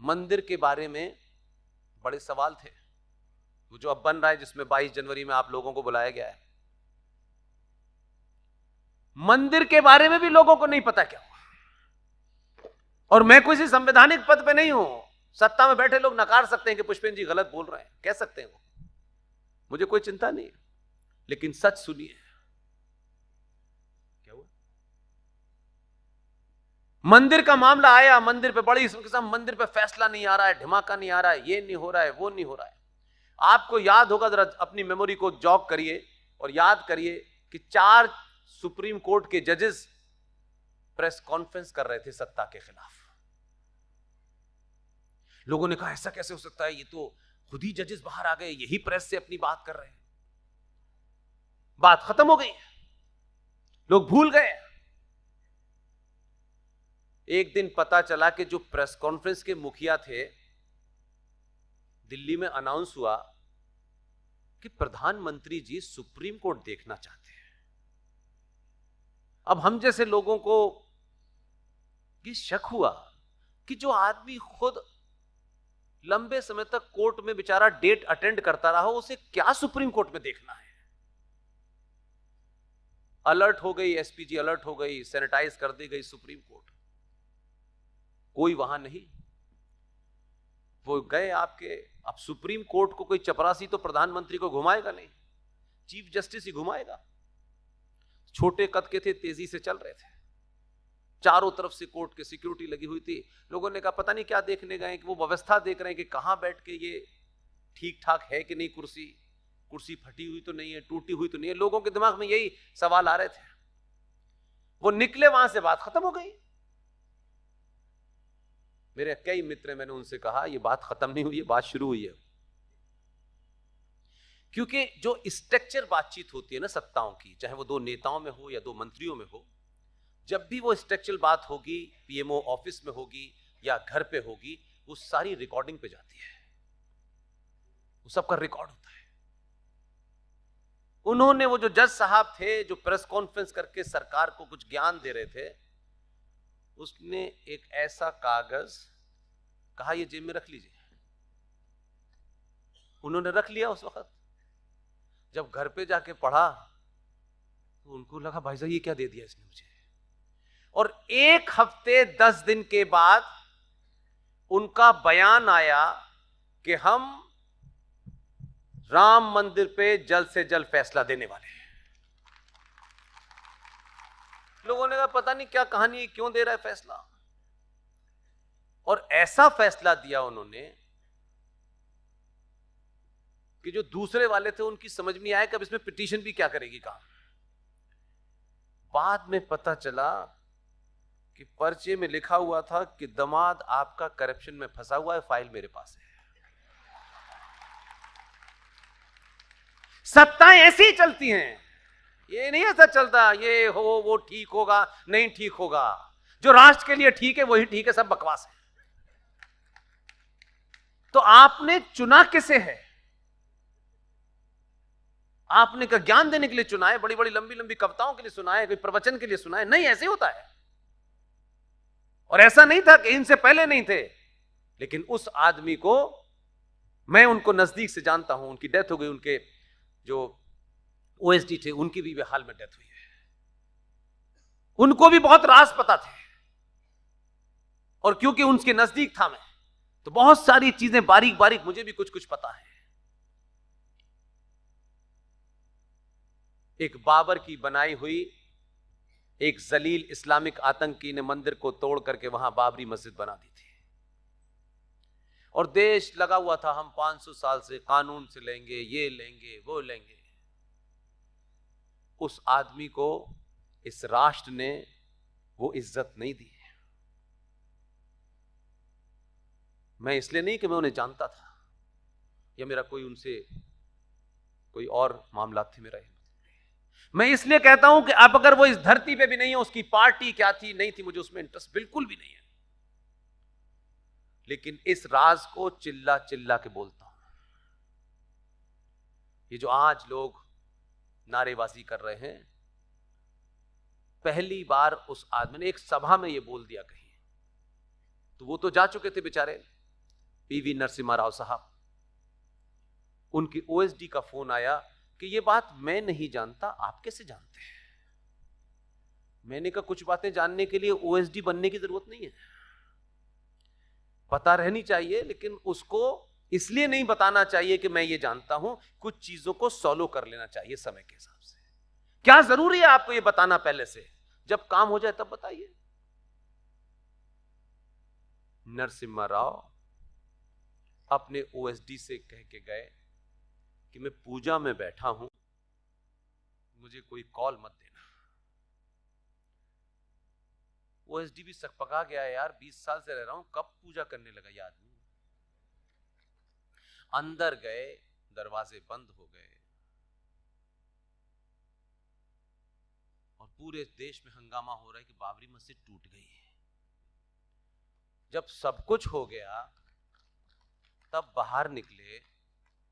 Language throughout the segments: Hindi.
मंदिर के बारे में बड़े सवाल थे। वो जो अब बन रहा है, जिसमें 22 जनवरी में आप लोगों को बुलाया गया है, मंदिर के बारे में भी लोगों को नहीं पता क्या हुआ। और मैं किसी संवैधानिक पद पे नहीं हूं, सत्ता में बैठे लोग नकार सकते हैं कि पुष्पेंद्र जी गलत बोल रहे हैं, कह सकते हैं वो, मुझे कोई चिंता नहीं है, लेकिन सच सुनिए। क्या हुआ? मंदिर का मामला आया, मंदिर पे बड़ी किस्म, मंदिर पे फैसला नहीं आ रहा है, ढिमाका नहीं आ रहा है, ये नहीं हो रहा है, वो नहीं हो रहा है। आपको याद होगा, जरा अपनी मेमोरी को जॉग करिए और याद करिए कि 4 सुप्रीम कोर्ट के जजेस प्रेस कॉन्फ्रेंस कर रहे थे सत्ता के खिलाफ। लोगों ने कहा ऐसा कैसे हो सकता है, ये तो खुद ही जजेस बाहर आ गए, यही प्रेस से अपनी बात कर रहे हैं। बात खत्म हो गई, लोग भूल गए। एक दिन पता चला कि जो प्रेस कॉन्फ्रेंस के मुखिया थे, दिल्ली में अनाउंस हुआ कि प्रधानमंत्री जी सुप्रीम कोर्ट देखना चाहते हैं। अब हम जैसे लोगों को ये शक हुआ कि जो आदमी खुद लंबे समय तक कोर्ट में बेचारा डेट अटेंड करता रहा, उसे क्या सुप्रीम कोर्ट में देखना है। अलर्ट हो गई एसपीजी, अलर्ट हो गई, सैनिटाइज कर दी गई सुप्रीम कोर्ट, कोई वहां नहीं। वो गए आपके, अब सुप्रीम कोर्ट को कोई चपरासी तो प्रधानमंत्री को घुमाएगा नहीं, चीफ जस्टिस ही घुमाएगा। छोटे कद के थे, तेजी से चल रहे थे, चारों तरफ से कोर्ट की सिक्योरिटी लगी हुई थी। लोगों ने कहा पता नहीं क्या देखने गए, कि वो व्यवस्था देख रहे हैं कि कहां बैठ के ये ठीक ठाक है कि नहीं, कुर्सी फटी हुई तो नहीं है, टूटी हुई तो नहीं है। लोगों के दिमाग में यही सवाल आ रहे थे। वो निकले वहां से, बात खत्म हो गई। मेरे कई मित्र, मैंने उनसे कहा ये बात खत्म नहीं हुई है, बात शुरू हुई है। क्योंकि जो स्ट्रक्चर बातचीत होती है ना सत्ताओं की, चाहे वो 2 नेताओं में हो या 2 मंत्रियों में हो, जब भी वो स्ट्रक्चरल बात होगी, पीएमओ ऑफिस में होगी या घर पे होगी, वो सारी रिकॉर्डिंग पे जाती है, वो सबका रिकॉर्ड होता है। उन्होंने, वो जो जज साहब थे जो प्रेस कॉन्फ्रेंस करके सरकार को कुछ ज्ञान दे रहे थे, उसने एक ऐसा कागज कहा ये जेब में रख लीजिए। उन्होंने रख लिया। उस वक्त जब घर पे जाके पढ़ा तो उनको लगा भाई साहब ये क्या दे दिया इसने मुझे। और 1 हफ्ते 10 दिन के बाद उनका बयान आया कि हम राम मंदिर पे जल्द से जल्द फैसला देने वाले हैं। लोगों ने कहा पता नहीं क्या कहानी है, क्यों दे रहा है फैसला। और ऐसा फैसला दिया उन्होंने कि जो दूसरे वाले थे उनकी समझ में आया कि अब इसमें पिटीशन भी क्या करेगी काम। बाद में पता चला कि पर्चे में लिखा हुआ था कि दामाद आपका करप्शन में फंसा हुआ है, फाइल मेरे पास है। सत्ताएं ऐसी ही चलती हैं, ये नहीं ऐसा चलता ये हो वो ठीक होगा, नहीं ठीक होगा। जो राष्ट्र के लिए ठीक है वही ठीक है, सब बकवास है। तो आपने चुना किसे है? आपने का ज्ञान देने के लिए चुना है, बड़ी बड़ी लंबी लंबी कविताओं के लिए सुना है, कोई प्रवचन के लिए सुना है? नहीं, ऐसे होता है। और ऐसा नहीं था कि इनसे पहले नहीं थे, लेकिन उस आदमी को मैं उनको नजदीक से जानता हूं, उनकी डेथ हो गई, उनके जो ओएसडी थे उनकी भी हाल में डेथ हुई है। उनको भी बहुत राज पता थे, और क्योंकि उनके नजदीक था मैं, तो बहुत सारी चीजें बारीक बारीक मुझे भी कुछ कुछ पता है। एक बाबर की बनाई हुई एक जलील इस्लामिक आतंकी ने मंदिर को तोड़ करके वहां बाबरी मस्जिद बना दी थी, और देश लगा हुआ था हम 500 साल से कानून से लेंगे, ये लेंगे, वो लेंगे। उस आदमी को इस राष्ट्र ने वो इज्जत नहीं दी। मैं इसलिए नहीं कि मैं उन्हें जानता था या मेरा कोई उनसे कोई और मामला थे, मेरा मैं इसलिए कहता हूं कि अब अगर वो इस धरती पे भी नहीं है, उसकी पार्टी क्या थी नहीं थी, मुझे उसमें इंटरेस्ट बिल्कुल भी नहीं है। लेकिन इस राज को चिल्ला चिल्ला के बोलता हूं। ये जो आज लोग नारेबाजी कर रहे हैं, पहली बार उस आदमी ने एक सभा में ये बोल दिया कहीं, तो वो तो जा चुके थे बेचारे, पीवी नरसिम्हा राव साहब, उनकी ओएसडी का फोन आया कि ये बात मैं नहीं जानता, आप कैसे जानते हैं? मैंने कहा कुछ बातें जानने के लिए ओएसडी बनने की जरूरत नहीं है, पता रहनी चाहिए, लेकिन उसको इसलिए नहीं बताना चाहिए कि मैं ये जानता हूं, कुछ चीजों को सॉल्व कर लेना चाहिए समय के हिसाब से। क्या जरूरी है आपको ये बताना पहले से? जब काम हो जाए तब बताइए। नरसिम्हा राव अपने ओएसडी से कह के गए कि मैं पूजा में बैठा हूं, मुझे कोई कॉल मत देना। ओएसडी भी सकपका गया है, यार 20 साल से रह रहा हूं, कब पूजा करने लगा ये आदमी। अंदर गए, दरवाजे बंद हो गए और पूरे देश में हंगामा हो रहा है कि बाबरी मस्जिद टूट गई है। जब सब कुछ हो गया तब बाहर निकले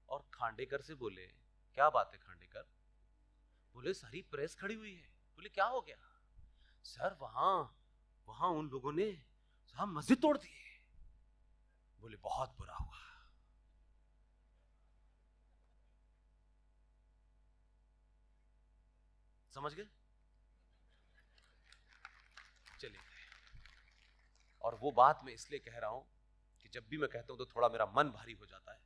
और खांडेकर से बोले, क्या बात है खांडेकर? बोले सारी प्रेस खड़ी हुई है। बोले क्या हो गया? सर वहां उन लोगों ने साहब मस्जिद तोड़ दी है। बोले बहुत बुरा हुआ। समझ गए? चलिए, और वो बात मैं इसलिए कह रहा हूं कि जब भी मैं कहता हूं तो थोड़ा मेरा मन भारी हो जाता है।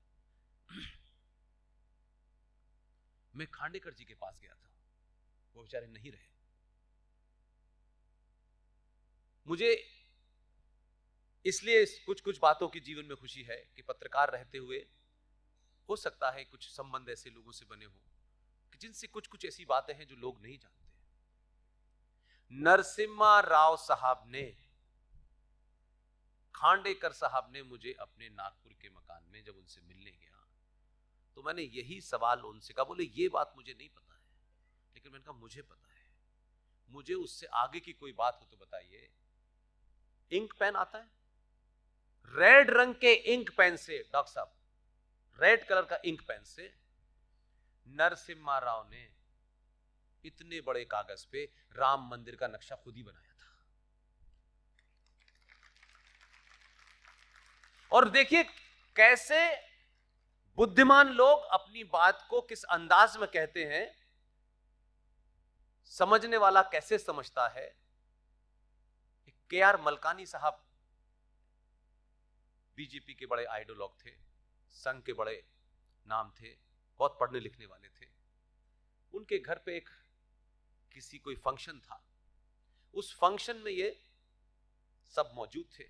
मैं खांडेकर जी के पास गया था, वो बेचारे नहीं रहे। मुझे इसलिए कुछ कुछ बातों की जीवन में खुशी है कि पत्रकार रहते हुए हो सकता है कुछ संबंध ऐसे लोगों से बने हो कि जिनसे कुछ कुछ ऐसी बातें हैं जो लोग नहीं जानते। नरसिम्हा राव साहब ने, खांडेकर साहब ने मुझे अपने नागपुर के मकान में जब उनसे मिलने गया तो मैंने यही सवाल उनसे कहा। बोले ये बात मुझे नहीं पता है, लेकिन मैंने कहा मुझे पता है, मुझे उससे आगे की कोई बात हो तो बताइए। इंक पेन आता है, रेड रंग के इंक पेन से, डॉक्टर साहब रेड कलर का इंक पेन से नरसिम्हा राव ने इतने बड़े कागज पे राम मंदिर का नक्शा खुद ही बनाया था। और देखिए कैसे बुद्धिमान लोग अपनी बात को किस अंदाज में कहते हैं, समझने वाला कैसे समझता है। के.आर. मलकानी साहब बीजेपी के बड़े आइडियोलॉग थे, संघ के बड़े नाम थे, बहुत पढ़ने लिखने वाले थे। उनके घर पे एक किसी कोई फंक्शन था, उस फंक्शन में ये सब मौजूद थे,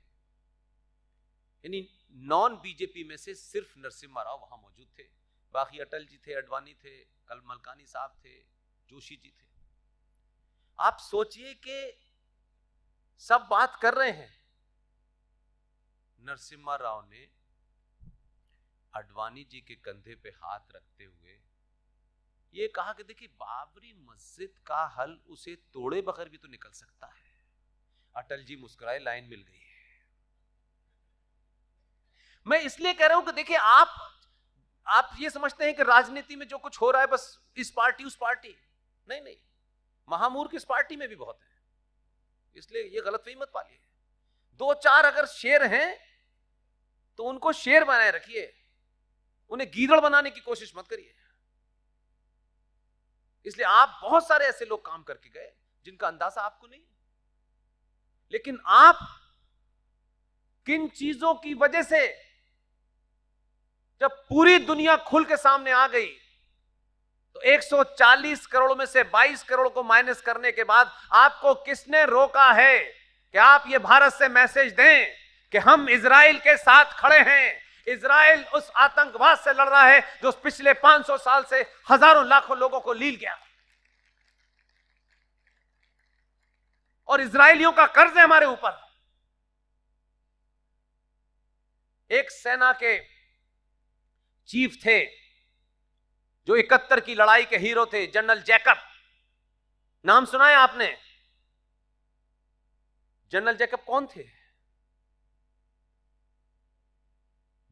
यानी नॉन बीजेपी में से सिर्फ नरसिम्हा राव वहां मौजूद थे। बाकी अटल जी थे, अडवाणी थे, कल मलकानी साहब थे, जोशी जी थे। आप सोचिए कि सब बात कर रहे हैं, नरसिम्हा राव ने अडवाणी जी के कंधे पे हाथ रखते हुए ये कहा कि देखिए बाबरी मस्जिद का हल उसे तोड़े बगैर भी तो निकल सकता है। अटल जी मुस्कुराए, लाइन मिल गई है। मैं इसलिए कह रहा हूं कि देखिए आप ये समझते हैं कि राजनीति में जो कुछ हो रहा है बस इस पार्टी उस पार्टी, नहीं नहीं, महामूर्ख इस पार्टी में भी बहुत है, इसलिए ये गलतफहमी मत पालिए। दो चार अगर शेर हैं तो उनको शेर बनाए रखिए, उन्हें गीदड़ बनाने की कोशिश मत करिए। इसलिए आप बहुत सारे ऐसे लोग काम करके गए जिनका अंदाजा आपको नहीं, लेकिन आप किन चीजों की वजह से जब पूरी दुनिया खुल के सामने आ गई तो 140 करोड़ में से 22 करोड़ को माइनस करने के बाद आपको किसने रोका है कि आप ये भारत से मैसेज दें कि हम इजराइल के साथ खड़े हैं। इजराइल उस आतंकवाद से लड़ रहा है जो पिछले 500 साल से हजारों लाखों लोगों को लील गया, और इजरायलियों का कर्ज है हमारे ऊपर। एक सेना के चीफ थे जो 71 की लड़ाई के हीरो थे, जनरल जैकब, नाम सुना है आपने? जनरल जैकब कौन थे?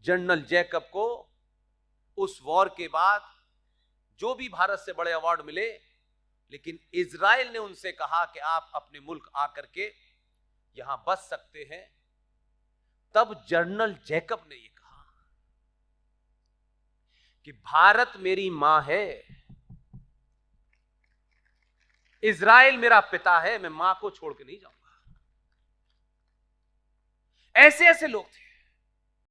जनरल जैकब को उस वॉर के बाद जो भी भारत से बड़े अवार्ड मिले, लेकिन इजराइल ने उनसे कहा कि आप अपने मुल्क आकर के यहां बस सकते हैं। तब जनरल जैकब ने यह कहा कि भारत मेरी मां है, इजराइल मेरा पिता है, मैं मां को छोड़ के नहीं जाऊंगा। ऐसे ऐसे लोग थे।